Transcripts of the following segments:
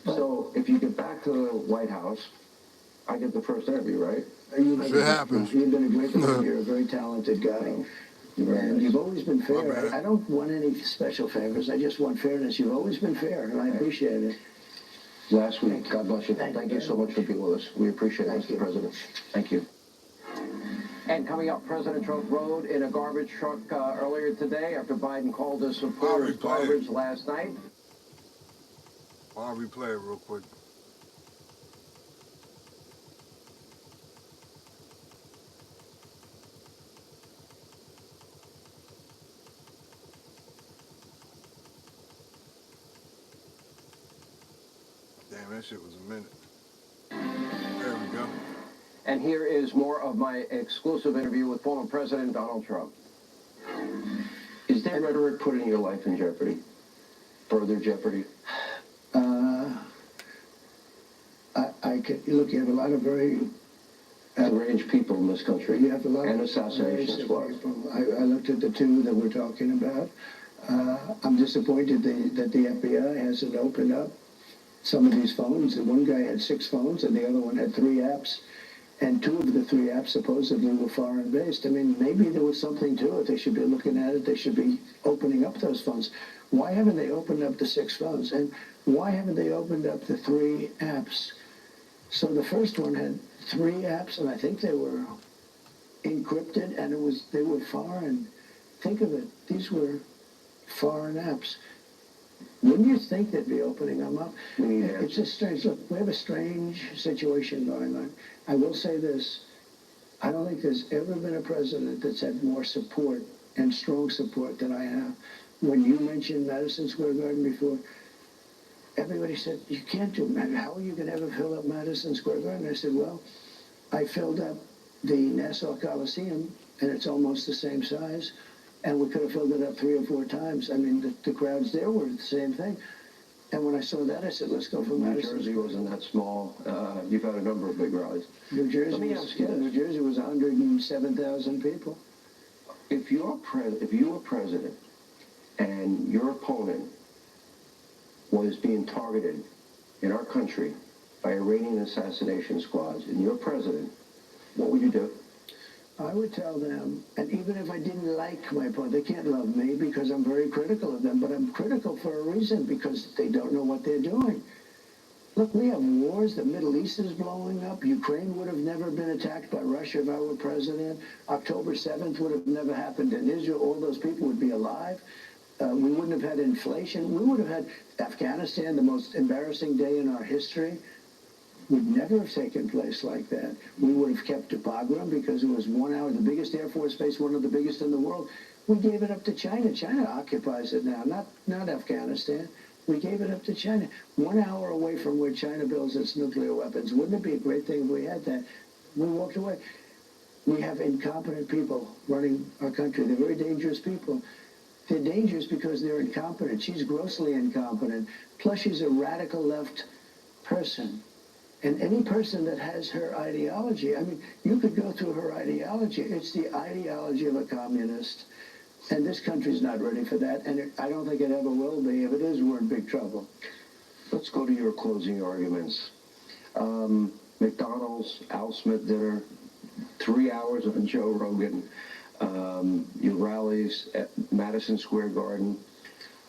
So if you get back to the White House, I get the first interview, right? If it happens. You've been a great man. You're a very talented guy. And you've always been fair. I don't want any special favors. I just want fairness. You've always been fair, and I appreciate it. Last week, God bless you. Thank you so much for being with us. We appreciate it, Mr. President. Thank you. And coming up, President Trump rode in a garbage truck earlier today after Biden called his supporters garbage last night. I'll replay it real quick. Damn, that shit was a minute. There we go. And here is more of my exclusive interview with former President Donald Trump. Is that rhetoric putting your life in jeopardy? Further jeopardy? Look, you have a lot of very deranged people in this country. You have a lot and of assassination squads. I looked at the two that we're talking about. I'm disappointed that the FBI hasn't opened up some of these phones. And one guy had 6 phones and the other one had 3 apps. And 2 of the 3 apps supposedly were foreign-based. I mean, maybe there was something to it. They should be looking at it. They should be opening up those phones. Why haven't they opened up the 6 phones? And why haven't they opened up the 3 apps? So the first one had 3 apps, and I think they were encrypted, and they were foreign. Think of it. These were foreign apps. Wouldn't you think they'd be opening them up? It's just strange. Look, we have a strange situation going on. I will say this. I don't think there's ever been a president that's had more support and strong support than I have. When you mentioned Madison Square Garden before, everybody said, you can't do it. How are you going to ever fill up Madison Square Garden? I said, well, I filled up the Nassau Coliseum, and it's almost the same size. And we could have filled it up 3 or 4 times. I mean, the crowds there were the same thing. And when I saw that, I said, let's go for Madison. New Jersey wasn't that small. You've had a number of big rallies. New Jersey was 107,000 people. If you were president and your opponent was being targeted in our country by Iranian assassination squads, and you're president, what would you do? I would tell them, and even if I didn't like my opponent, they can't love me because I'm very critical of them, but I'm critical for a reason, because they don't know what they're doing. Look, we have wars. The Middle East is blowing up. Ukraine would have never been attacked by Russia if I were president. October 7th would have never happened in Israel. All those people would be alive. We wouldn't have had inflation. We would have had Afghanistan, the most embarrassing day in our history. Would never have taken place like that. We would have kept Bagram because it was 1 hour, the biggest Air Force base, one of the biggest in the world. We gave it up to China. China occupies it now, not Afghanistan. We gave it up to China. 1 hour away from where China builds its nuclear weapons. Wouldn't it be a great thing if we had that? We walked away. We have incompetent people running our country. They're very dangerous people. They're dangerous because they're incompetent. She's grossly incompetent. Plus, she's a radical left person. And any person that has her ideology, I mean, you could go through her ideology. It's the ideology of a communist. And this country's not ready for that. And I don't think it ever will be. If it is, we're in big trouble. Let's go to your closing arguments. McDonald's, Al Smith dinner, 3 hours on Joe Rogan, your rallies at Madison Square Garden.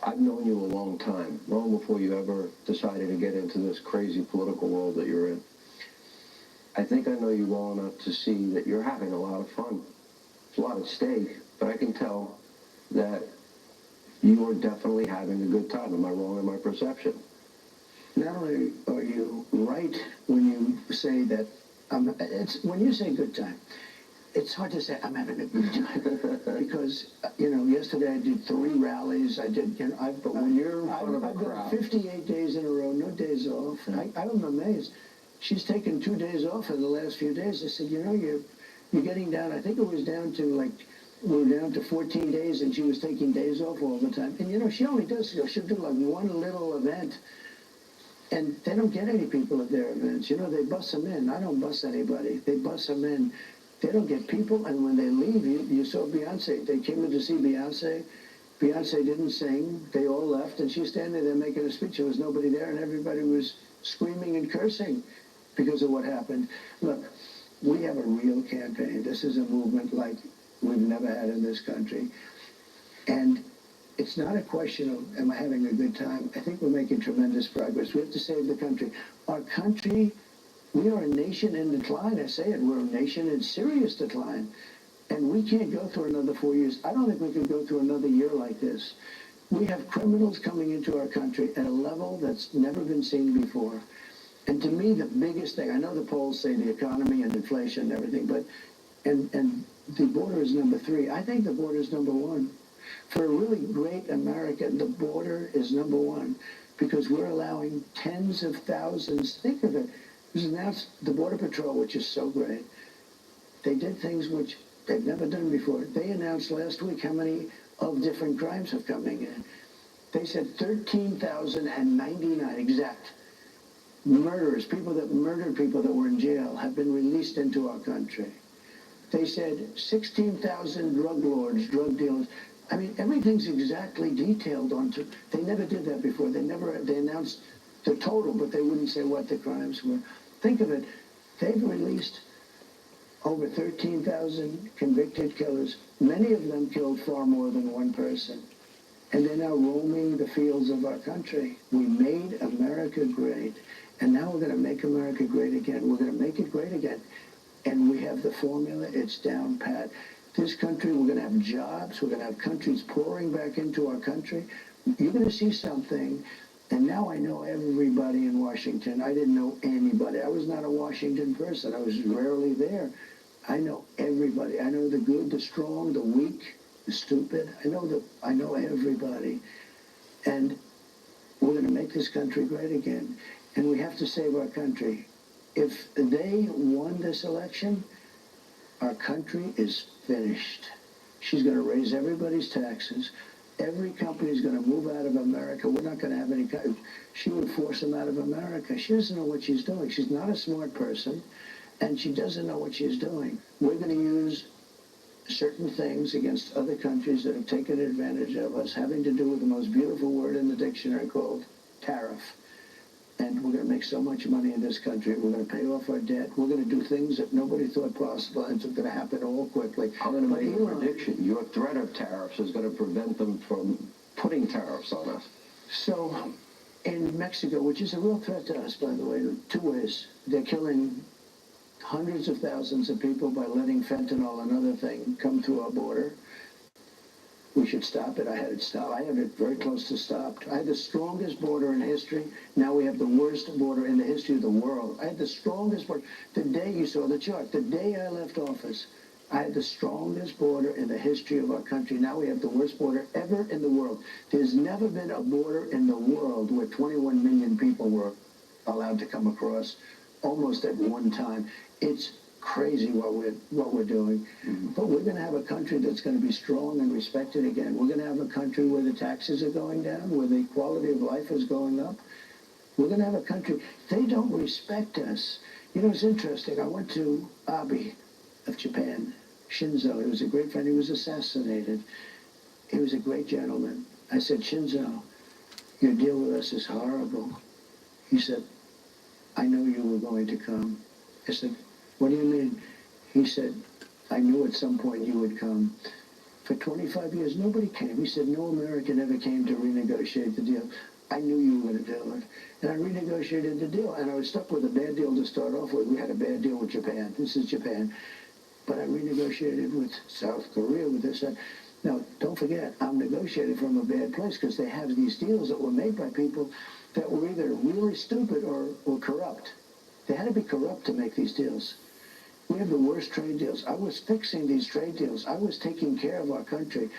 I've known you a long time, long before you ever decided to get into this crazy political world that you're in. I think I know you well enough to see that you're having a lot of fun. There's a lot at stake, but I can tell that you are definitely having a good time. Am I wrong in my perception? Not only are you right when you say that, when you say good time, it's hard to say I'm having a good time because, yesterday I did 3 rallies. I did, but when you're in front of a I've crowd, got 58 days in a row, no days off. I'm amazed. She's taken 2 days off in the last few days. I said, you're getting down. I think it was down to we were down to 14 days, and she was taking days off all the time. And she only does. She'll do like one little event. And they don't get any people at their events. They bus them in. I don't bus anybody. They bus them in. They don't get people, and when they leave, you saw Beyonce. They came in to see Beyonce. Beyonce didn't sing. They all left, and she's standing there making a speech. There was nobody there, and everybody was screaming and cursing because of what happened. Look, we have a real campaign. This is a movement like we've never had in this country. And it's not a question of, am I having a good time? I think we're making tremendous progress. We have to save the country. Our country, we are a nation in decline. I say it, we're a nation in serious decline. And we can't go through another 4 years. I don't think we can go through another year like this. We have criminals coming into our country at a level that's never been seen before. And to me, the biggest thing, I know the polls say the economy and inflation and everything, but, and the border is number 3. I think the border is number 1. For a really great America, the border is number 1 because we're allowing tens of thousands. Think of it. This is now the Border Patrol, which is so great. They did things which they've never done before. They announced last week how many of different crimes are coming in. They said 13,099 exact murderers, people that murdered people that were in jail, have been released into our country. They said 16,000 drug lords, drug dealers. I mean, everything's exactly detailed onto. They never did that before. They announced the total, but they wouldn't say what the crimes were. Think of it. They've released over 13,000 convicted killers. Many of them killed far more than one person. And they're now roaming the fields of our country. We made America great. And now we're going to make America great again. We're going to make it great again. And we have the formula. It's down pat. This country, we're going to have jobs. We're going to have countries pouring back into our country. You're going to see something. And now I know everybody in Washington. I didn't know anybody. I was not a Washington person. I was rarely there. I know everybody. I know the good, the strong, the weak, the stupid. I know everybody. And we're going to make this country great again. And we have to save our country. If they won this election, our country is finished. She's going to raise everybody's taxes. Every company is going to move out of America. We're not going to have any. She would force them out of America. She doesn't know what she's doing. She's not a smart person, and she doesn't know what she's doing. We're going to use certain things against other countries that have taken advantage of us, having to do with the most beautiful word in the dictionary called tariff. And we're going to make so much money in this country. We're going to pay off our debt. We're going to do things that nobody thought possible, and it's going to happen all quickly. I'm going to make a prediction. Your threat of tariffs is going to prevent them from putting tariffs on us. So in Mexico, which is a real threat to us, by the way, in 2 ways. They're killing hundreds of thousands of people by letting fentanyl, another thing, come through our border. We should stop it. I had it stopped. I have it very close to stopped. I had the strongest border in history. Now we have the worst border in the history of the world. I had the strongest border. The day you saw the chart, the day I left office, I had the strongest border in the history of our country. Now we have the worst border ever in the world. There's never been a border in the world where 21 million people were allowed to come across almost at one time. It's crazy what we're doing. But we're going to have a country that's going to be strong and respected again. We're going to have a country where the taxes are going down, where the quality of life is going up. We're going to have a country. They don't respect us. You know, it's interesting. I went to Abe of Japan, Shinzo. He was a great friend. He was assassinated. He was a great gentleman. I said, Shinzo, your deal with us is horrible. He said, I know you were going to come. I said, what do you mean? He said, I knew at some point you would come. For 25 years, nobody came. He said, no American ever came to renegotiate the deal. I knew you were going to do it. And I renegotiated the deal. And I was stuck with a bad deal to start off with. We had a bad deal with Japan. This is Japan. But I renegotiated with South Korea, with this. Now, don't forget, I'm negotiating from a bad place because they have these deals that were made by people that were either really stupid or corrupt. They had to be corrupt to make these deals. We have the worst trade deals. I was fixing these trade deals. I was taking care of our country.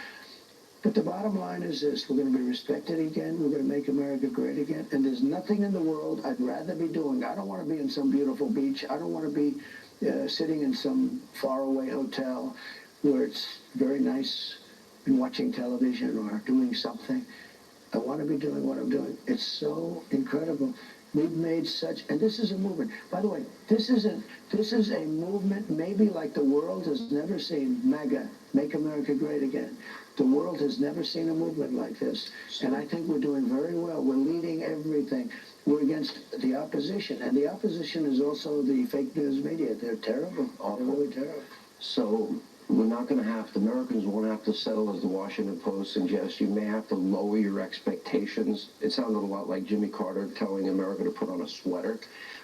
But the bottom line is this. We're going to be respected again. We're going to make America great again. And there's nothing in the world I'd rather be doing. I don't want to be in some beautiful beach. I don't want to be sitting in some faraway hotel where it's very nice and watching television or doing something. I want to be doing what I'm doing. It's so incredible. We've made such, and this is a movement. By the way, this is a movement maybe like the world has never seen. MAGA, Make America Great Again. The world has never seen a movement like this, and I think we're doing very well. We're leading everything. We're against the opposition, and the opposition is also the fake news media. They're terrible. They're really terrible. So we're not going to have to, Americans won't have to settle, as the Washington Post suggests. You may have to lower your expectations. It sounded a lot like Jimmy Carter telling America to put on a sweater.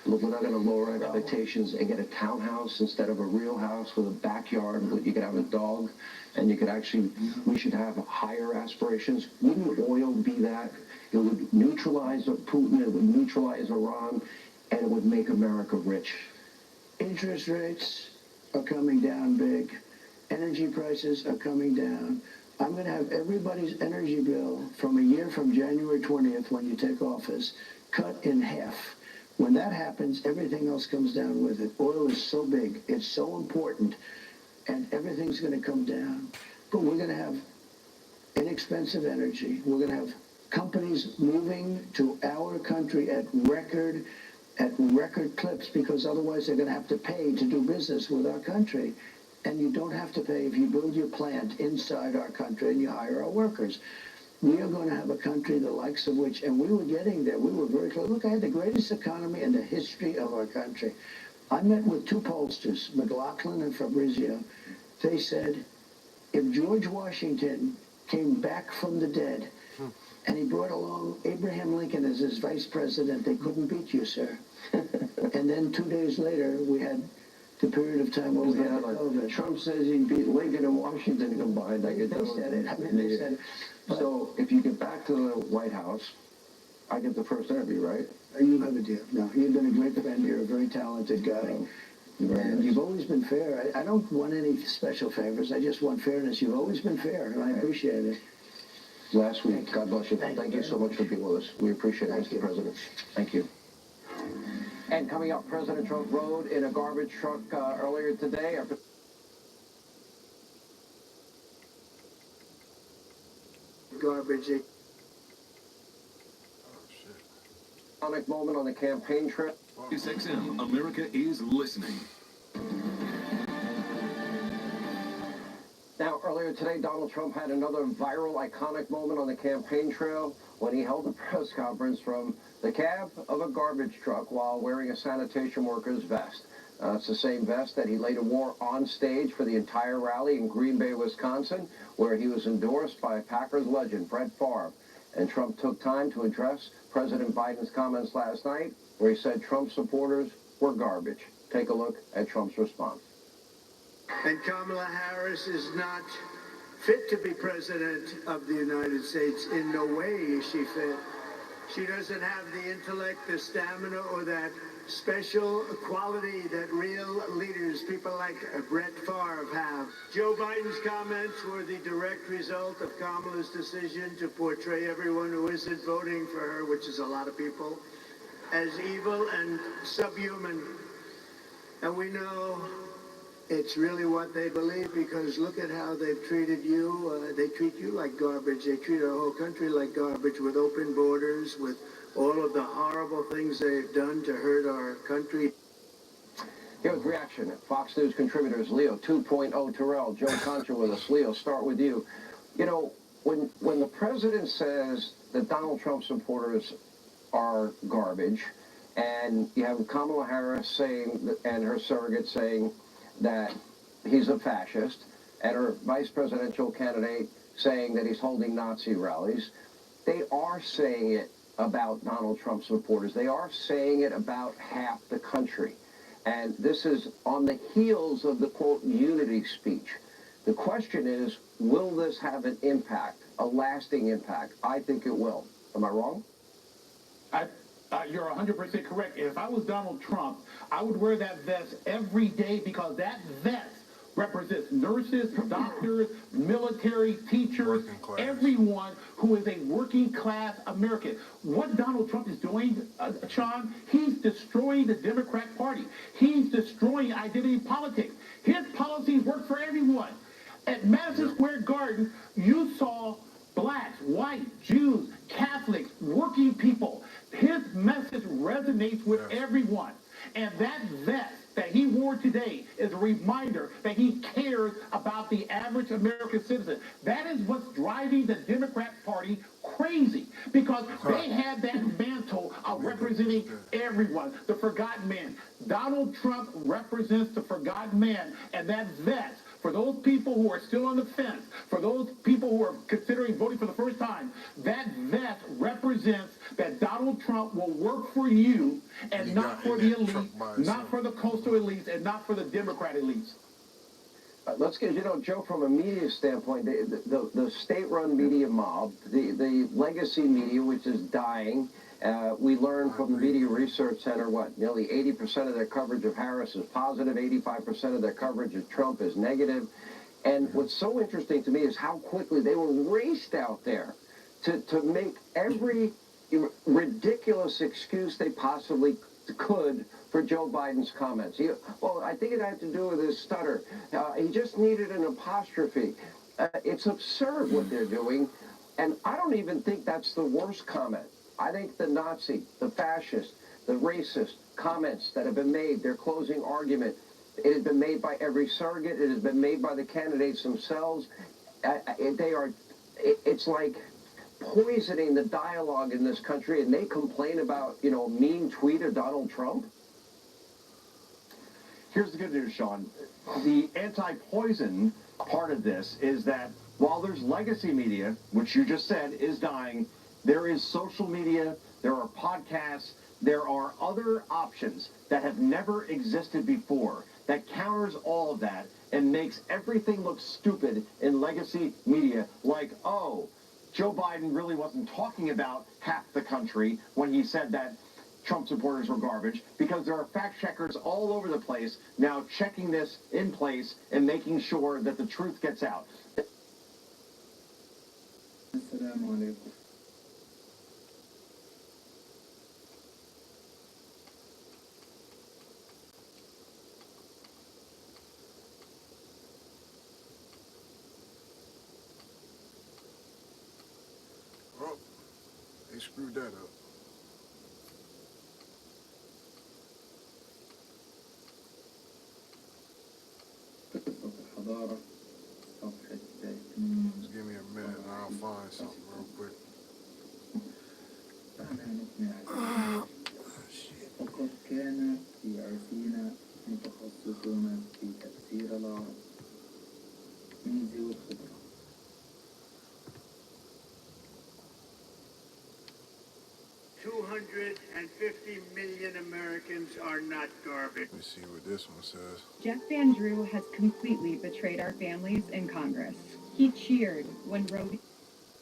Look, we're not going to lower expectations and get a townhouse instead of a real house with a backyard, but you could have a dog, and you could actually, we should have higher aspirations. Wouldn't oil be that? It would neutralize Putin, it would neutralize Iran, and it would make America rich. Interest rates are coming down big. Energy prices are coming down. I'm going to have everybody's energy bill from a year from January 20th, when you take office, cut in half. When that happens, everything else comes down with it. Oil is so big, it's so important, and everything's going to come down. But we're going to have inexpensive energy. We're going to have companies moving to our country at record clips, because otherwise they're going to have to pay to do business with our country. And you don't have to pay if you build your plant inside our country and you hire our workers. We are going to have a country the likes of which, and we were getting there. We were very close. Look, I had the greatest economy in the history of our country. I met with two pollsters, McLaughlin and Fabrizio. They said, if George Washington came back from the dead and he brought along Abraham Lincoln as his vice president, they couldn't beat you, sir. And then 2 days later, we had the period of time where we had COVID. Trump says he beat Lincoln and Washington combined. They said it. I mean, they said it. So if you get back to the White House, I get the first interview, right? You have a deal. No, you've been a great friend. You're a very talented guy. And you've always been fair. I don't want any special favors. I just want fairness. You've always been fair, and I appreciate it. Last week, God bless you. Thank you so much for being with us. We appreciate it, Mr. President. Thank you. And coming up, President Trump rode in a garbage truck earlier today. Garbage. Iconic moment on the campaign trail. 6M, America is listening. Now, earlier today, Donald Trump had another viral, iconic moment on the campaign trail when he held a press conference from the cab of a garbage truck while wearing a sanitation worker's vest. It's the same vest that he later wore on stage for the entire rally in Green Bay, Wisconsin, where he was endorsed by Packers legend Brett Favre. And Trump took time to address President Biden's comments last night, where he said Trump supporters were garbage. Take a look at Trump's response. And Kamala Harris is not fit to be president of the United States. In no way is she fit. She doesn't have the intellect, the stamina, or that special quality that real leaders, people like Brett Favre, have. Joe Biden's comments were the direct result of Kamala's decision to portray everyone who isn't voting for her, which is a lot of people, as evil and subhuman. And we know it's really what they believe, because look at how they've treated you. They treat you like garbage. They treat our whole country like garbage, with open borders, with all of the horrible things they've done to hurt our country. Here with reaction, Fox News contributors Leo 2.0 Terrell, Joe Concha with us. Leo, start with you. You know, when the president says that Donald Trump supporters are garbage, and you have Kamala Harris saying, and her surrogate saying that he's a fascist, and her vice presidential candidate saying that he's holding Nazi rallies, they are saying it about Donald Trump supporters. They are saying it about half the country. And this is on the heels of the, quote, unity speech. The question is, will this have an impact, a lasting impact? I think it will. Am I wrong? You're 100% correct. If I was Donald Trump, I would wear that vest every day, because that vest represents nurses, doctors, military, teachers, everyone who is a working class American. What Donald Trump is doing, Sean, he's destroying the Democrat Party. He's destroying identity politics. His policies work for everyone. At Madison Square Garden, you saw blacks, white, Jews, Catholics, working people. His message resonates with everyone. And that vest that he wore today is a reminder that he cares about the average American citizen. That is what's driving the Democrat Party crazy, because they have that mantle of representing everyone, the forgotten man. Donald Trump represents the forgotten man, and that vest, for those people who are still on the fence, for those people who are considering voting for the first time, that vest represents that Donald Trump will work for you and not for the elite, not for the coastal elites, and not for the Democrat elites. Let's get, Joe, from a media standpoint, the state-run media mob, the legacy media, which is dying. We learned from the Media Research Center, nearly 80% of their coverage of Harris is positive, 85% of their coverage of Trump is negative. And what's so interesting to me is how quickly they were raced out there to make every ridiculous excuse they possibly could for Joe Biden's comments. I think it had to do with his stutter. He just needed an apostrophe. It's absurd what they're doing, and I don't even think that's the worst comment. I think the Nazi, the fascist, the racist comments that have been made, their closing argument, it has been made by every surrogate. It has been made by the candidates themselves. It's like poisoning the dialogue in this country, and they complain about, a mean tweet of Donald Trump. Here's the good news, Sean. The anti-poison part of this is that while there's legacy media, which you just said is dying, there is social media, there are podcasts, there are other options that have never existed before that counters all of that and makes everything look stupid in legacy media, like, oh, Joe Biden really wasn't talking about half the country when he said that Trump supporters were garbage, because there are fact checkers all over the place now checking this in place and making sure that the truth gets out. Assalamu alaikum. Oh, they screwed that up. الحضارة صفحة Just give me a minute and I'll find something real quick. دعنا نقنع الجميع. وقد كان في عرسنا متخصصون في تفسير العرب من ذوي الخبرة. $250 million Americans are not garbage. Let me see what this one says. Jeff Van Drew has completely betrayed our families in Congress. He cheered when Roe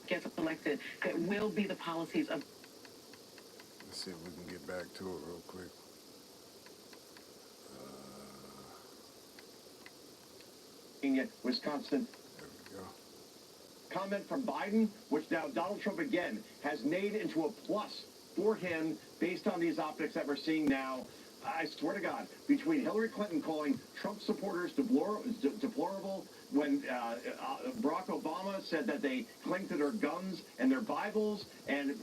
gets elected. That will be the policies of... Let's see if we can get back to it real quick. Wisconsin. There we go. Comment from Biden, which now Donald Trump again has made into a plus for him based on these optics that we're seeing now. I swear to God, between Hillary Clinton calling Trump supporters deplorable, when Barack Obama said that they cling to their guns and their Bibles, and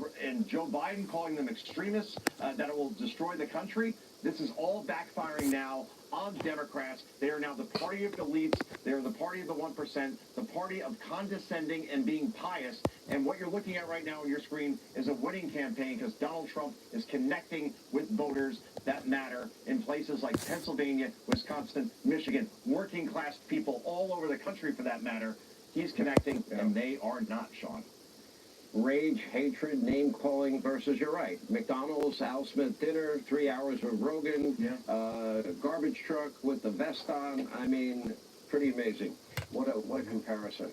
Joe Biden calling them extremists, that it will destroy the country, this is all backfiring now on Democrats. They are now the party of elites. They are the party of the 1%, the party of condescending and being pious. And what you're looking at right now on your screen is a winning campaign, because Donald Trump is connecting with voters that matter in places like Pennsylvania, Wisconsin, Michigan, working class people all over the country for that matter. He's connecting, and they are not, Sean. Rage, hatred, name-calling versus, you're right, McDonald's, Al Smith dinner, 3 hours with Rogan, garbage truck with the vest on. I mean, pretty amazing. What a comparison.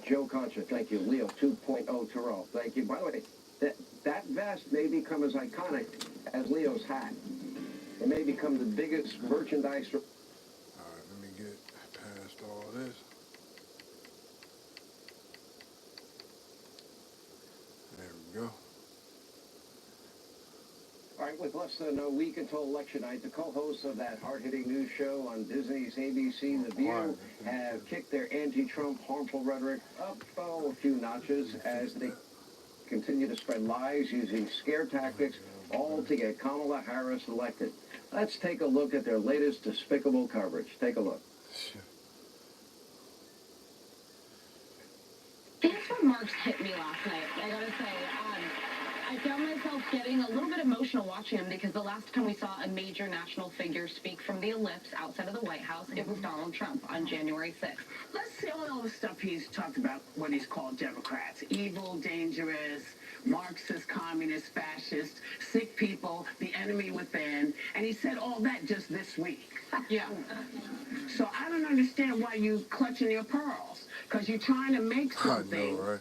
Joe Concha, thank you. Leo 2.0 Terrell, thank you. By the way, that vest may become as iconic as Leo's hat. It may become the biggest merchandise. All right, let me get past all this. There we go. All right, with less than a week until election night, the co-hosts of that hard-hitting news show on Disney's ABC, The View, have kicked their anti-Trump harmful rhetoric up a few notches as they continue to spread lies using scare tactics, all to get Kamala Harris elected. Let's take a look at their latest despicable coverage. Take a look. That's what Marks hit me last night. I gotta say, I found myself getting a little bit emotional watching him because the last time we saw a major national figure speak from the ellipse outside of the White House, it was Donald Trump on January 6th. Let's see all the stuff he's talked about what he's called Democrats. Evil, dangerous, Marxist, communist, fascist, sick people, the enemy within. And he said all that just this week. Yeah. So I don't understand why you clutching your pearls. Because you're trying to make something right?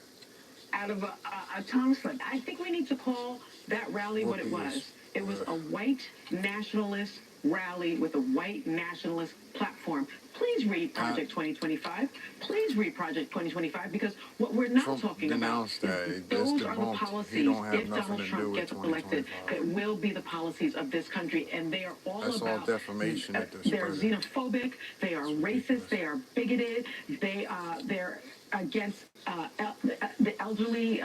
out of a tongue slip. I think we need to call that rally what it was. It was a white nationalist rally with a white nationalist platform. Please read Project 2025. Please read Project 2025 because what we're not Trump talking about is those are the policies, if Donald Trump gets elected, that will be the policies of this country. And they are all That's about, all defamation at this they're president. xenophobic, they are racist, they are bigoted, they're against the elderly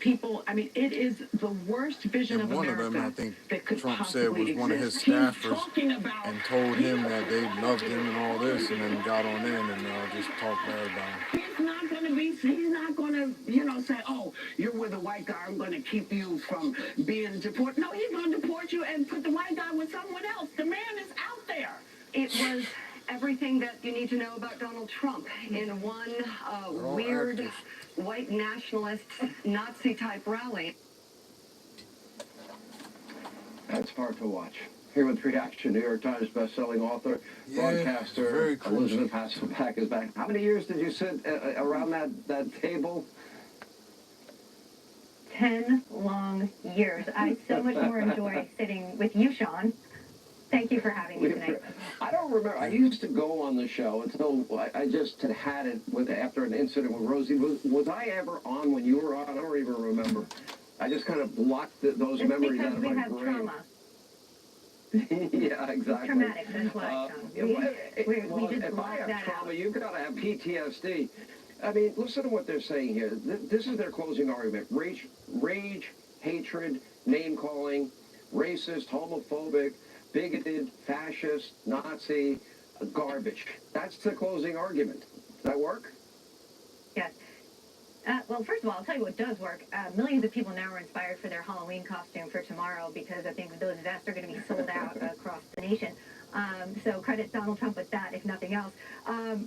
people. I mean, it is the worst vision And of one America of them, I think that could Trump said, possibly was one of his exist. He's staffers talking about, and told him that they loved him and all this, and then got on in and just talked bad about him. he's not going to, say, oh, you're with a white guy, I'm going to keep you from being deported. No, he's going to deport you and put the white guy with someone else. The man is out there. It was everything that you need to know about Donald Trump in one weird actors. white nationalist Nazi-type rally. That's hard to watch. Here with reaction, New York Times bestselling author, broadcaster very cringy. Elizabeth Hasselbeck is back. How many years did you sit around that table? 10 long years. I so much more enjoy sitting with you, Sean. Thank you for having me tonight. I don't remember. I used to go on the show until I just had it after an incident with Rosie. Was I ever on when you were on? I don't even remember. I just kind of blocked those It's memories because out of we my have brain. trauma. Yeah, exactly. It's traumatic, that's why, Sean. We just if I block have that trauma, out. you've got to have PTSD. I mean, listen to what they're saying here. This is their closing argument. Rage, hatred, name-calling, racist, homophobic, bigoted, fascist, Nazi, garbage. That's the closing argument. Does that work? Yes. Well, first of all, I'll tell you what does work. Millions of people now are inspired for their Halloween costume for tomorrow because I think those vests are going to be sold out across the nation. So credit Donald Trump with that, if nothing else.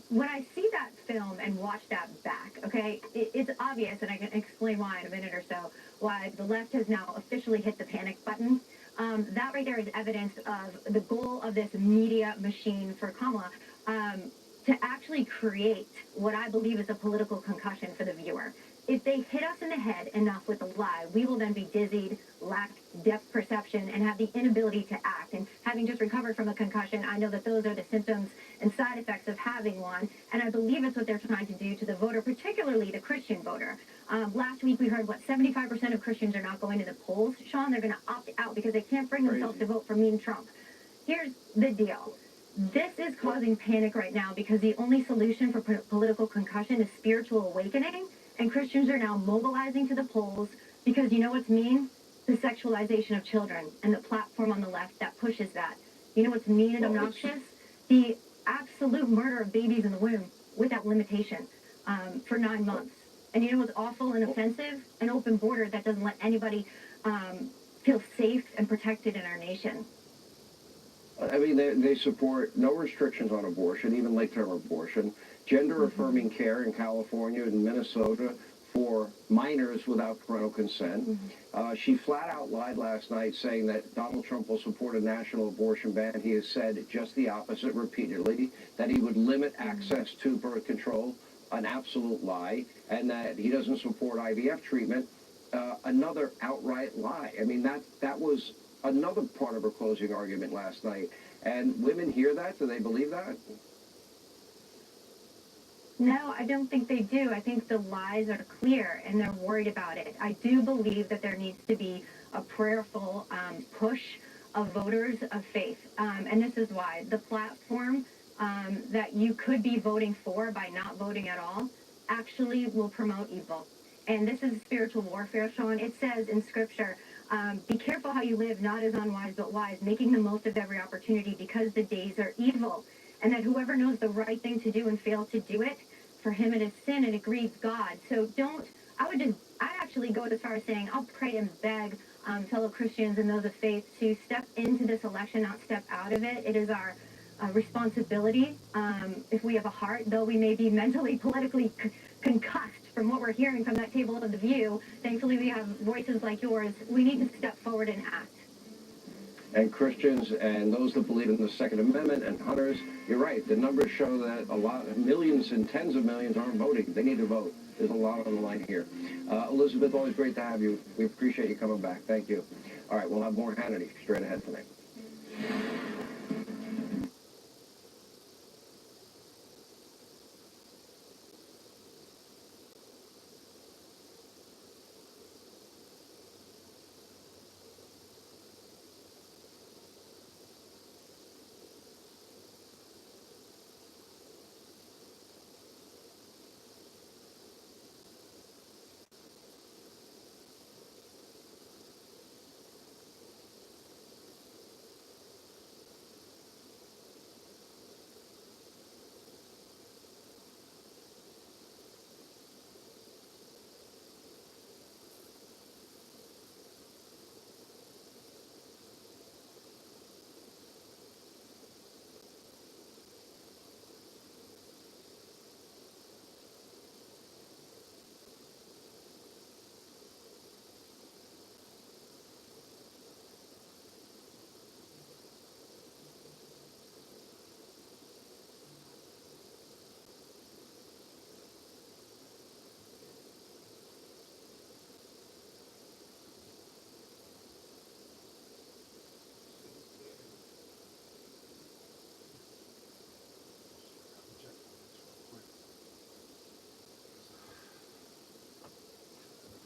When I see that film and watch that back, okay, it's obvious, and I can explain why in a minute or so, why the left has now officially hit the panic button. That right there is evidence of the goal of this media machine for Kamala to actually create what I believe is a political concussion for the viewer. If they hit us in the head enough with a lie, we will then be dizzied, lack depth perception, and have the inability to act. And having just recovered from a concussion, I know that those are the symptoms and side effects of having one. And I believe it's what they're trying to do to the voter, particularly the Christian voter. Last week we heard, 75% of Christians are not going to the polls. Sean, they're going to opt out because they can't bring themselves to vote for me and Trump. Here's the deal. This is causing panic right now because the only solution for political concussion is spiritual awakening. And Christians are now mobilizing to the polls because you know what's mean? The sexualization of children and the platform on the left that pushes that. You know what's mean and obnoxious? The absolute murder of babies in the womb without limitation for 9 months. And you know what's awful and offensive? An open border that doesn't let anybody feel safe and protected in our nation. I mean, they support no restrictions on abortion, even late-term abortion, gender-affirming care in California and Minnesota for minors without parental consent. She flat out lied last night saying that Donald Trump will support a national abortion ban. He has said just the opposite repeatedly, that he would limit access to birth control, an absolute lie, and that he doesn't support IVF treatment, another outright lie. I mean, that was another part of her closing argument last night. And women hear that? Do they believe that? No, I don't think they do. I think the lies are clear and they're worried about it. I do believe that there needs to be a prayerful push of voters of faith. And this is why. The platform that you could be voting for by not voting at all actually will promote evil. and this is spiritual warfare, Sean. It says in Scripture, be careful how you live, not as unwise but wise, making the most of every opportunity because the days are evil. And that whoever knows the right thing to do and fails to do it, for him it is sin and it grieves God. So I'd actually go as far as saying, I'll pray and beg fellow Christians and those of faith to step into this election, not step out of it. It is our responsibility. If we have a heart, though we may be mentally, politically concussed from what we're hearing from that table of the view, thankfully we have voices like yours. We need to step forward and act. And Christians and those that believe in the Second Amendment and hunters, you're right. The numbers show that millions and tens of millions aren't voting. They need to vote. There's a lot on the line here. Elizabeth, always great to have you. We appreciate you coming back. Thank you. All right, we'll have more Hannity straight ahead tonight.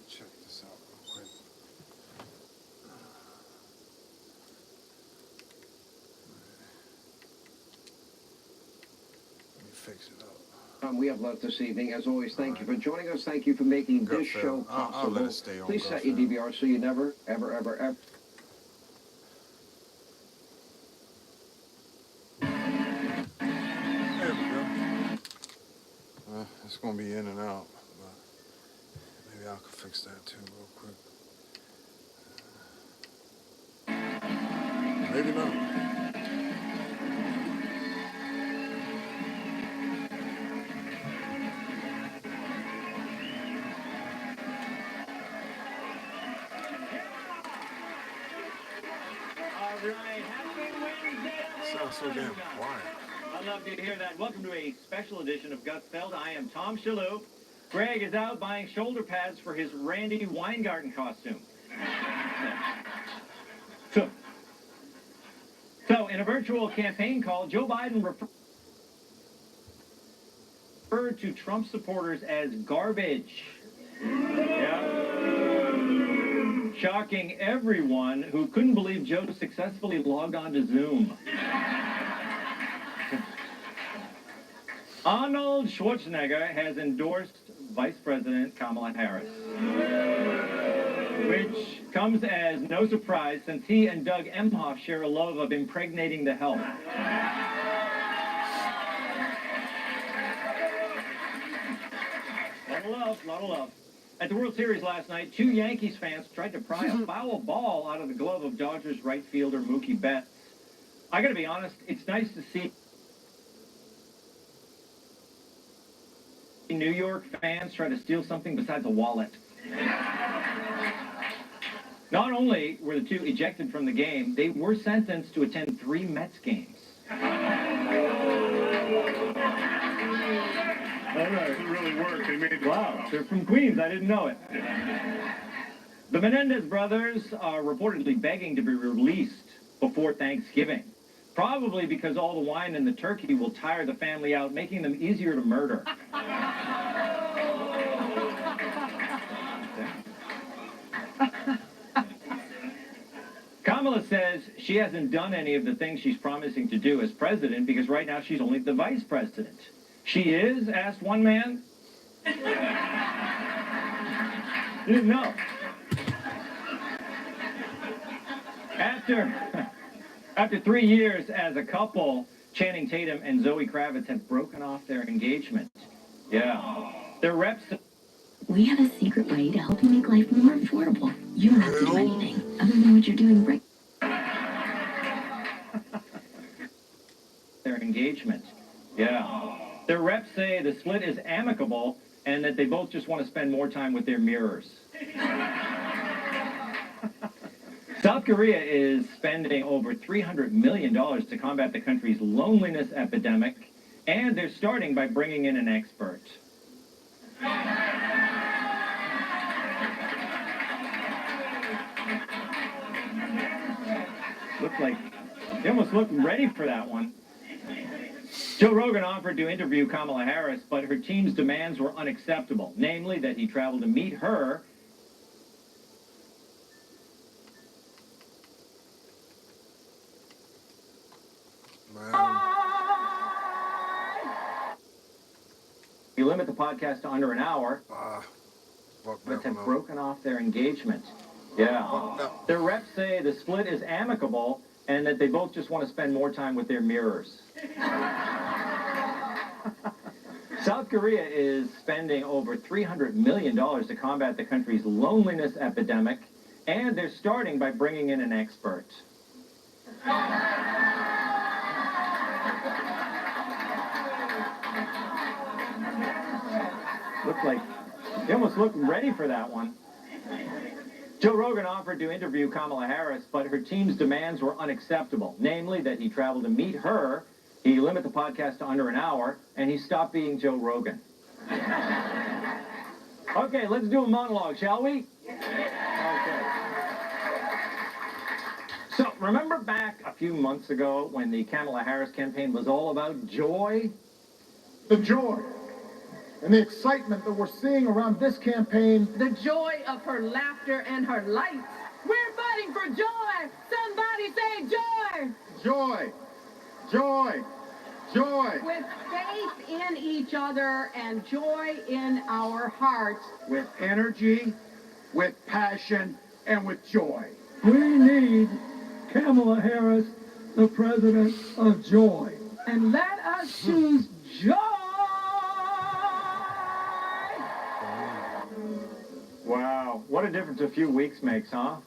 Check this out real quick. Let me fix it up. We have left this evening. As always, thank you for joining us. Thank you for making this show possible. I'll let it stay on. Please set your DVR so you never, ever, ever, ever. There we go. It's going to be in and out, but maybe I could fix that too real quick. Maybe not. All right, happy Wednesday, Sounds so damn quiet. I love to hear that. Welcome to a special edition of Gutfeld. I am Tom ChillYO. Greg is out buying shoulder pads for his Randy Weingarten costume. So, in a virtual campaign call, Joe Biden referred to Trump supporters as garbage. Yeah. Shocking everyone who couldn't believe Joe successfully logged on to Zoom. Arnold Schwarzenegger has endorsed Vice President Kamala Harris, which comes as no surprise since he and Doug Emhoff share a love of impregnating the help. Lot of love. At the World Series last night, 2 Yankees fans tried to pry a foul ball out of the glove of Dodgers right fielder Mookie Betts. I gotta be honest, it's nice to see New York fans try to steal something besides a wallet. Not only were the 2 ejected from the game, they were sentenced to attend 3 Mets games. All right, it really worked. They made wow, they're from Queens. I didn't know it. The Menendez brothers are reportedly begging to be released before Thanksgiving, probably because all the wine and the turkey will tire the family out, making them easier to murder. Kamala says she hasn't done any of the things she's promising to do as president because right now she's only the vice president. She is, asked one man. You didn't know. After 3 years as a couple, Channing Tatum and Zoe Kravitz have broken off their engagement. Yeah. Their reps... We have a secret way to help you make life more affordable. You don't have to do anything other than what you're doing right. Their engagement. Yeah. Their reps say the split is amicable and that they both just want to spend more time with their mirrors. South Korea is spending over $300 million to combat the country's loneliness epidemic, and they're starting by bringing in an expert. Looked like they almost looked ready for that one. Joe Rogan offered to interview Kamala Harris, but her team's demands were unacceptable, namely that he travel to meet her. You limit the podcast to under an hour, but have broken off their engagement. Yeah. Their reps say the split is amicable and that they both just want to spend more time with their mirrors. South Korea is spending over $300 million to combat the country's loneliness epidemic, and they're starting by bringing in an expert. Looked like they almost looked ready for that one. Joe Rogan offered to interview Kamala Harris, but her team's demands were unacceptable, namely that he travel to meet her, he limit the podcast to under an hour, and he stopped being Joe Rogan. Okay, let's do a monologue, shall we? Okay. So, remember back a few months ago when the Kamala Harris campaign was all about joy? The joy and the excitement that we're seeing around this campaign. The joy of her laughter and her light. We're fighting for joy. Somebody say joy. Joy, joy, joy. With faith in each other and joy in our hearts. With energy, with passion, and with joy. We need Kamala Harris, the president of joy. And let us choose joy. Wow, what a difference a few weeks makes, huh?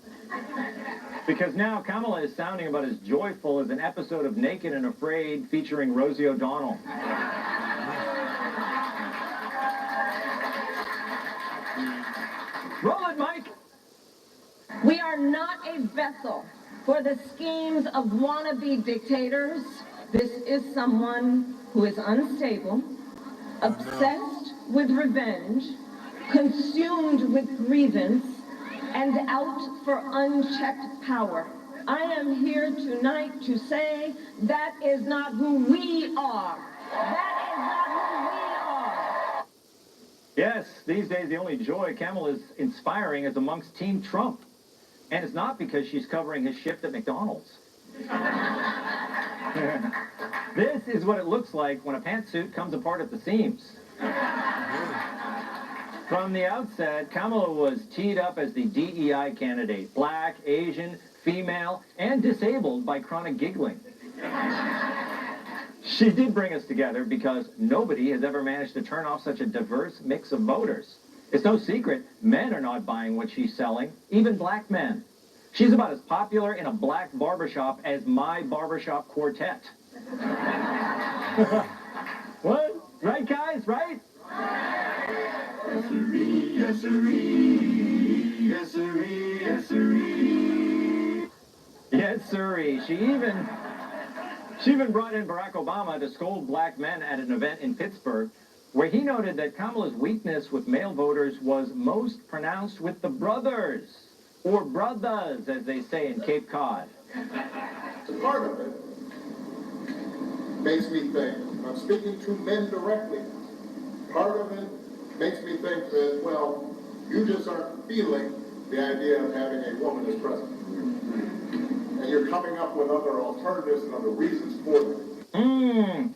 Because now Kamala is sounding about as joyful as an episode of Naked and Afraid featuring Rosie O'Donnell. Roll it, Mike! We are not a vessel for the schemes of wannabe dictators. This is someone who is unstable, obsessed with revenge, consumed with grievance, and out for unchecked power. I am here tonight to say that is not who we are. That is not who we are. Yes, these days the only joy Kamala is inspiring is amongst Team Trump. And it's not because she's covering his shift at McDonald's. This is what it looks like when a pantsuit comes apart at the seams. From the outset, Kamala was teed up as the DEI candidate, black, Asian, female, and disabled by chronic giggling. She did bring us together because nobody has ever managed to turn off such a diverse mix of voters. It's no secret, men are not buying what she's selling, even black men. She's about as popular in a black barbershop as my barbershop quartet. What? Right, guys? Right? Yes, sirree, yes, sirree, yes, sirree, yes, sirree. Yes, sirree. She even brought in Barack Obama to scold black men at an event in Pittsburgh, where he noted that Kamala's weakness with male voters was most pronounced with the brothers, or brothers, as they say in Cape Cod. Part of it makes me think, I'm speaking to men directly, part of it makes me think that, well, you just aren't feeling the idea of having a woman as president. And you're coming up with other alternatives and other reasons for them.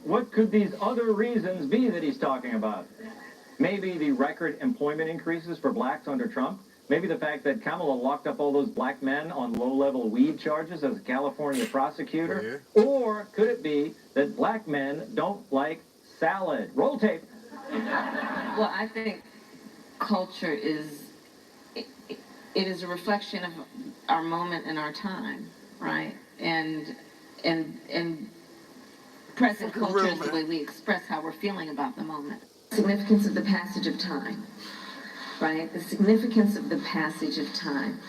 What could these other reasons be that he's talking about? Maybe the record employment increases for blacks under Trump, Maybe the fact that Kamala locked up all those black men on low-level weed charges as a California prosecutor? Yeah. Or could it be that black men don't like salad? Roll tape. Well, I think culture is, it is a reflection of our moment in our time, right? And present culture is the way we express how we're feeling about the moment. Significance of the passage of time, right? The significance of the passage of time.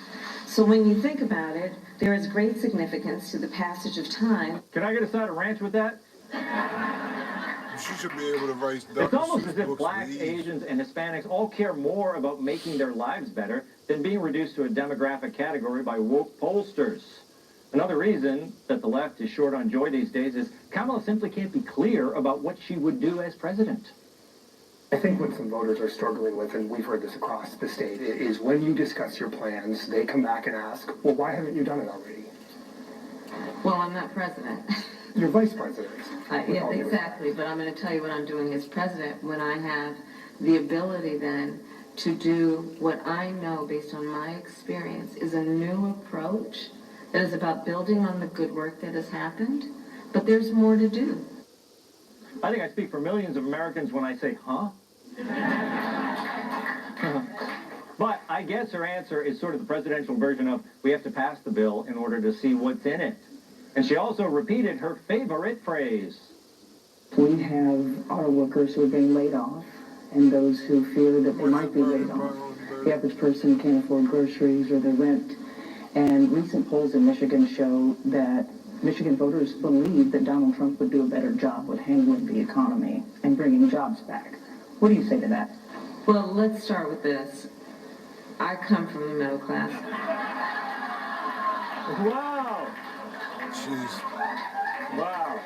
So when you think about it, there is great significance to the passage of time. Can I get a side of ranch with that? She should be able to write. It's almost as if blacks, Asians, and Hispanics all care more about making their lives better than being reduced to a demographic category by woke pollsters. Another reason that the left is short on joy these days is Kamala simply can't be clear about what she would do as president. I think what some voters are struggling with, and we've heard this across the state, is when you discuss your plans, they come back and ask, well, why haven't you done it already? Well, I'm not president. You're vice president. Yeah, exactly, but I'm going to tell you what I'm doing as president when I have the ability then to do what I know based on my experience is a new approach that is about building on the good work that has happened, but there's more to do. I think I speak for millions of Americans when I say, huh? But I guess her answer is sort of the presidential version of, we have to pass the bill in order to see what's in it. And she also repeated her favorite phrase. We have auto workers who are being laid off and those who fear that they might be laid off. The average person can't afford groceries or their rent. And recent polls in Michigan show that Michigan voters believe that Donald Trump would do a better job with handling the economy and bringing jobs back. What do you say to that? Well, let's start with this. I come from the middle class. Wow! Jeez. Wow.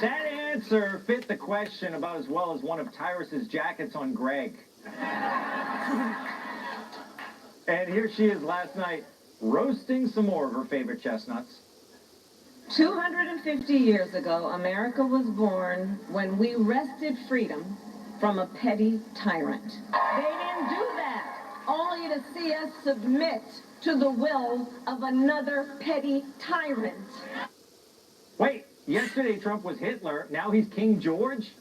That answer fit the question about as well as one of Tyrus's jackets on Greg. And here she is last night, roasting some more of her favorite chestnuts. 250 years ago, America was born when we wrested freedom from a petty tyrant. They didn't do that, only to see us submit to the will of another petty tyrant. Wait, yesterday Trump was Hitler, now he's King George?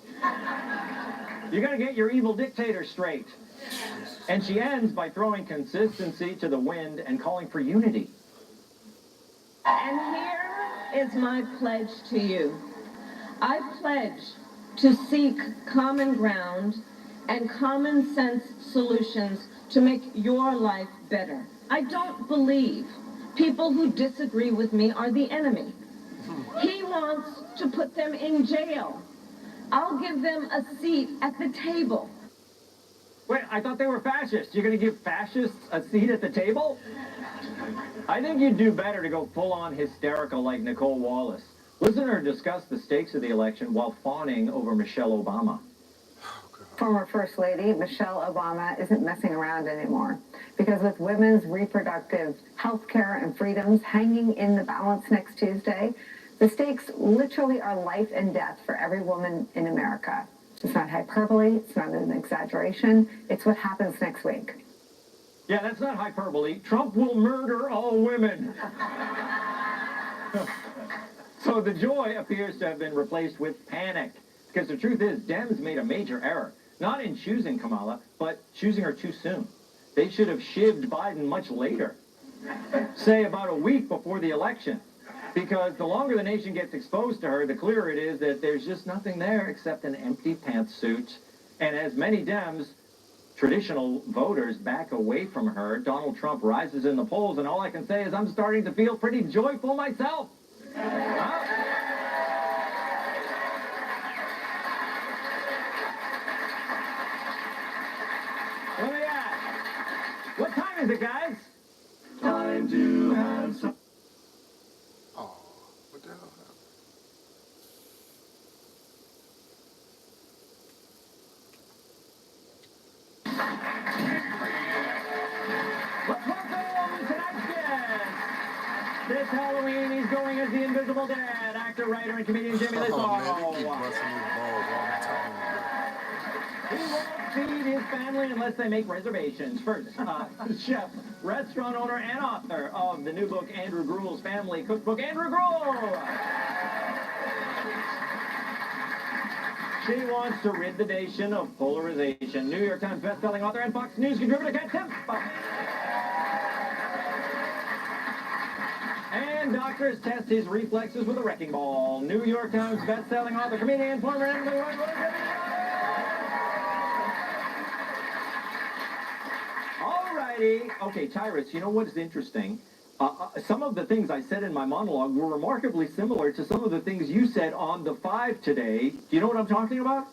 You gotta get your evil dictator straight. And she ends by throwing consistency to the wind and calling for unity. And here is my pledge to you. I pledge to seek common ground and common sense solutions to make your life better. I don't believe people who disagree with me are the enemy. He wants to put them in jail. I'll give them a seat at the table. Wait, I thought they were fascists. You're going to give fascists a seat at the table? I think you'd do better to go full-on hysterical like Nicole Wallace. Listen to her discuss the stakes of the election while fawning over Michelle Obama. Former First Lady Michelle Obama isn't messing around anymore, because with women's reproductive health care and freedoms hanging in the balance next Tuesday, the stakes literally are life and death for every woman in America. It's not hyperbole, it's not an exaggeration, it's what happens next week. Yeah, that's not hyperbole. Trump will murder all women. So the joy appears to have been replaced with panic. Because the truth is, Dems made a major error. Not in choosing Kamala, but choosing her too soon. They should have shivved Biden much later. Say about a week before the election. Because the longer the nation gets exposed to her, the clearer it is that there's just nothing there except an empty pantsuit. And as many Dems, traditional voters, back away from her, Donald Trump rises in the polls, and all I can say is I'm starting to feel pretty joyful myself. Huh? Let me ask, what time is it, guys? Time to have some... Oh, what the hell happened? Let's welcome tonight's guest. This Halloween, he's going as the Invisible Dad, actor, writer, and comedian Jimmy Lissaw. Oh, man, they keep busting these balls all the time. He won't feed his family unless they make reservations. First, chef, restaurant owner, and author of the new book, Andrew Gruel's Family Cookbook, Andrew Gruel. She wants to rid the nation of polarization. New York Times bestselling author and Fox News contributor, Kat Timp. And doctors test his reflexes with a wrecking ball. New York Times bestselling author, comedian, former Alrighty. Okay, Tyrus, you know what is interesting? Some of the things I said in my monologue were remarkably similar to some of the things you said on The Five today. Do you know what I'm talking about?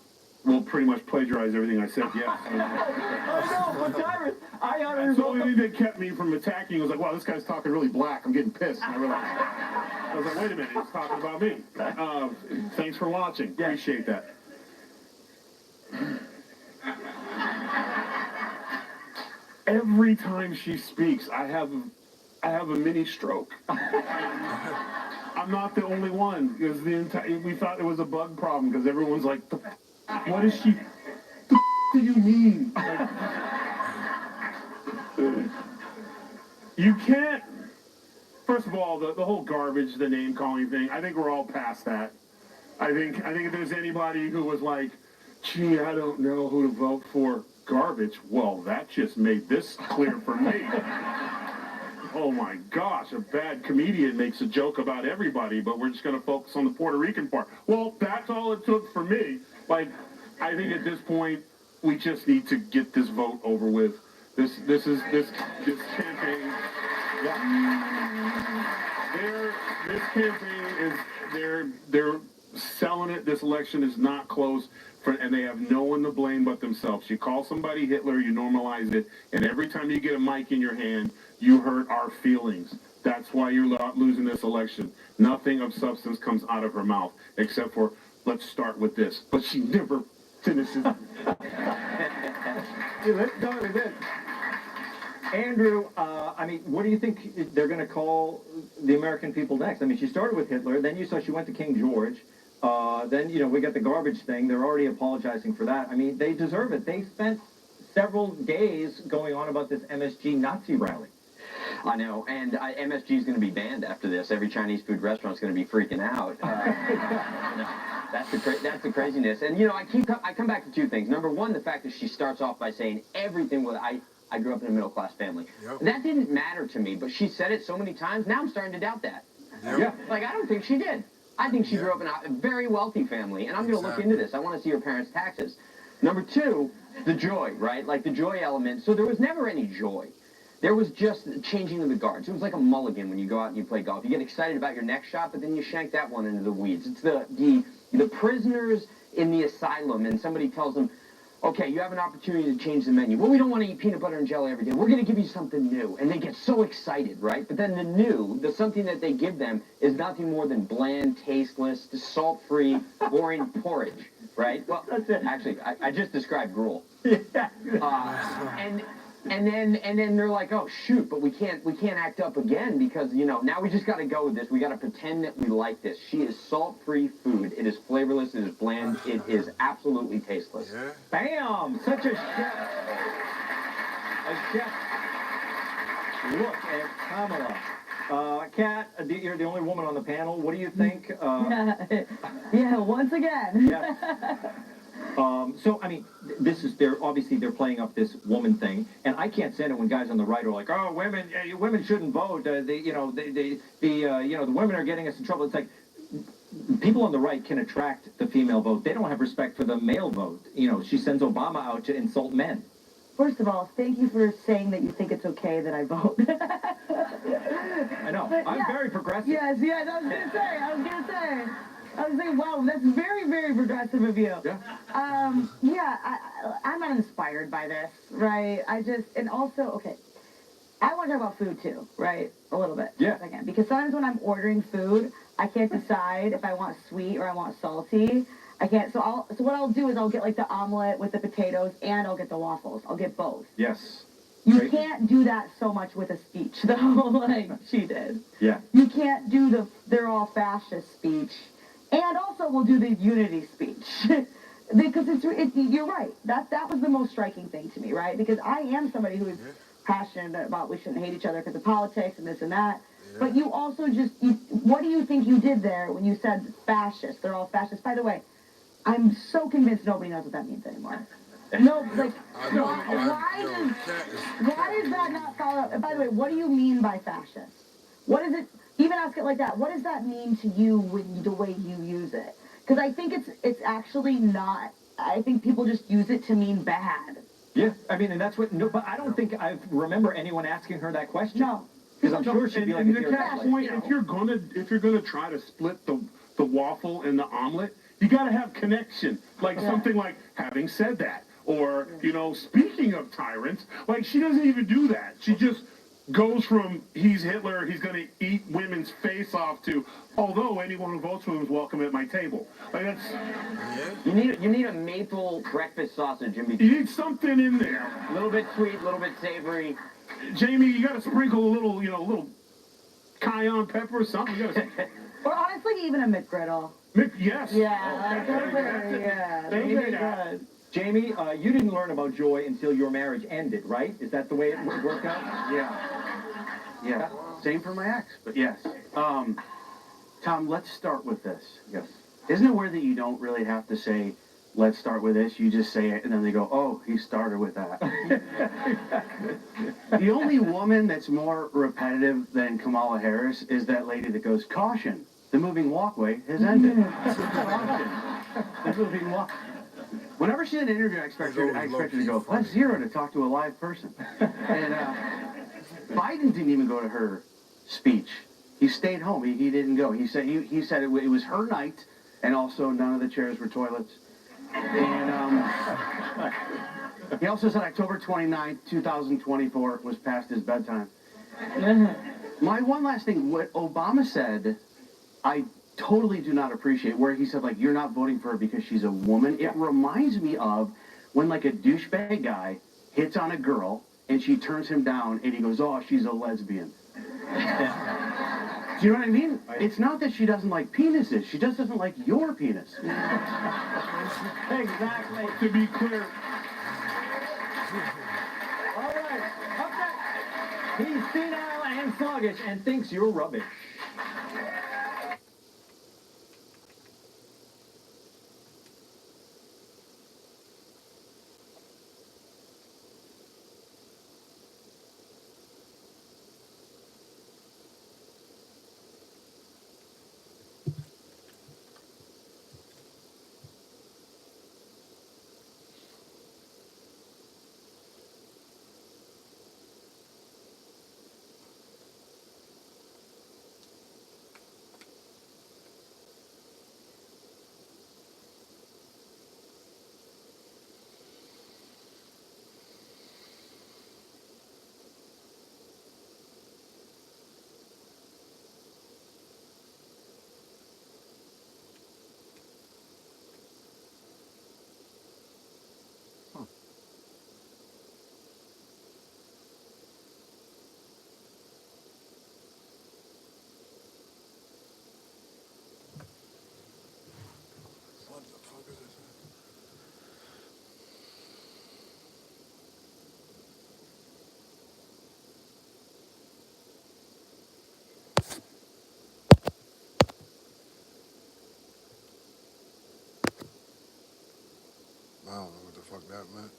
Well, pretty much plagiarized everything I said, yes. Oh, no, but Tyrus, That's the only thing that kept me from attacking. I was like, wow, this guy's talking really black. I'm getting pissed. And I was like, wait a minute, he's talking about me. Thanks for watching. Yeah. Appreciate that. Every time she speaks, I have a mini stroke. I'm not the only one. Because we thought it was a bug problem because everyone's like, what is she? The do you mean? Like, you can't. First of all, the whole garbage, the name calling thing. I think we're all past that. I think if there's anybody who was like, gee, I don't know who to vote for, garbage. Well, that just made this clear for me. Oh my gosh, a bad comedian makes a joke about everybody, but we're just going to focus on the Puerto Rican part. Well, that's all it took for me. Like, I think at this point, we just need to get this vote over with. This campaign. Yeah. This campaign is they're selling it. This election is not close. And they have no one to blame but themselves. You call somebody Hitler, you normalize it, and every time you get a mic in your hand, you hurt our feelings. That's why you're losing this election. Nothing of substance comes out of her mouth, except for, let's start with this. But she never finishes. Let's start with this. Andrew, I mean, what do you think they're going to call the American people next? I mean, she started with Hitler, then you saw she went to King George. Then, you know, we got the garbage thing. They're already apologizing for that. I mean, they deserve it. They spent several days going on about this MSG Nazi rally. I know, and MSG is going to be banned after this. Every Chinese food restaurant is going to be freaking out. No, that's the craziness. And, you know, I come back to two things. Number one, the fact that she starts off by saying everything with, I grew up in a middle-class family. Yep. That didn't matter to me, but she said it so many times, now I'm starting to doubt that. Yep. Yeah. Like, I don't think she did. I think she grew up in a very wealthy family, and I'm going to look into this. I want to see her parents' taxes. Number two, the joy, right? Like the joy element. So there was never any joy. There was just changing of the guards. It was like a mulligan when you go out and you play golf. You get excited about your next shot, but then you shank that one into the weeds. It's the prisoners in the asylum, and somebody tells them, okay, you have an opportunity to change the menu. Well, we don't want to eat peanut butter and jelly every day. We're going to give you something new. And they get so excited, right? But then the something that they give them is nothing more than bland, tasteless, salt-free, boring porridge, right? Well, actually, I just described gruel. Yeah. And then they're like, oh shoot, but we can't act up again because, you know, now we just got to go with this. We got to pretend that we like this. She is salt-free food. It is flavorless. It is bland. It is absolutely tasteless. Yeah. Bam! Such a chef. A chef. Look at Kamala. Kat, you're the only woman on the panel. What do you think? Yeah, once again. Yeah. So, I mean, they're playing up this woman thing, and I can't stand it when guys on the right are like, oh, women shouldn't vote. The women are getting us in trouble. It's like, people on the right can attract the female vote. They don't have respect for the male vote. You know, she sends Obama out to insult men. First of all, thank you for saying that you think it's okay that I vote. I know. But, I'm very progressive. Yes, I was going to say. I was saying, wow, that's very, very progressive of you. Yeah. I'm uninspired by this, right? And also, okay, I want to talk about food too, right? A little bit. Yeah. Again, because sometimes when I'm ordering food, I can't decide if I want sweet or I want salty. I can't. So what I'll do is I'll get like the omelet with the potatoes and I'll get the waffles. I'll get both. Yes. You can't do that so much with a speech, though, like she did. Yeah. You can't do they're all fascist speech. And also we'll do the unity speech. Because you're right. That was the most striking thing to me, right? Because I am somebody who is passionate about we shouldn't hate each other because of politics and this and that. Yeah. But you also what do you think you did there when you said fascist? They're all fascists. By the way, I'm so convinced nobody knows what that means anymore. No, like, why is that not followed up? And by the way, what do you mean by fascist? What is it? Even ask it like that. What does that mean to you when the way you use it? Because I think it's actually not. I think people just use it to mean bad. Yeah, I mean, and that's what. No, but I don't think I remember anyone asking her that question. No, because I'm sure she'd be like, and the catch point, if you're gonna try to split the waffle and the omelet, you gotta have connection. Like something like, having said that, or speaking of tyrants, like she doesn't even do that. She just goes from he's Hitler, he's gonna eat women's face off to although anyone who votes for him is welcome at my table. Like that's you need a maple breakfast sausage in between. You need something in there. A little bit sweet, a little bit savory. Jamie, you gotta sprinkle a little cayenne pepper or something. You gotta or honestly, even a McGriddle. Yes. Yeah, they're very good. Jamie, you didn't learn about joy until your marriage ended, right? Is that the way it worked out? Yeah. Same for my ex, but yes. Tom, let's start with this. Yes. Isn't it weird that you don't really have to say, let's start with this? You just say it, and then they go, oh, he started with that. The only woman that's more repetitive than Kamala Harris is that lady that goes, caution, the moving walkway has ended. Caution, the moving walkway. Whenever she's in an interview, I expect her to go, press 0 to talk to a live person. And Biden didn't even go to her speech. He stayed home. He didn't go. He said it was her night, and also none of the chairs were toilets. And he also said October 29th, 2024 was past his bedtime. My one last thing, what Obama said, I totally do not appreciate, where he said, like, you're not voting for her because she's a woman. It reminds me of when, like, a douchebag guy hits on a girl, and she turns him down, and he goes, oh, she's a lesbian. Do you know what I mean? It's not that she doesn't like penises. She just doesn't like your penis. Exactly. To be clear. All right. Up next, he's senile and sluggish and thinks you're rubbish. What the fuck is this? I don't know what the fuck that meant.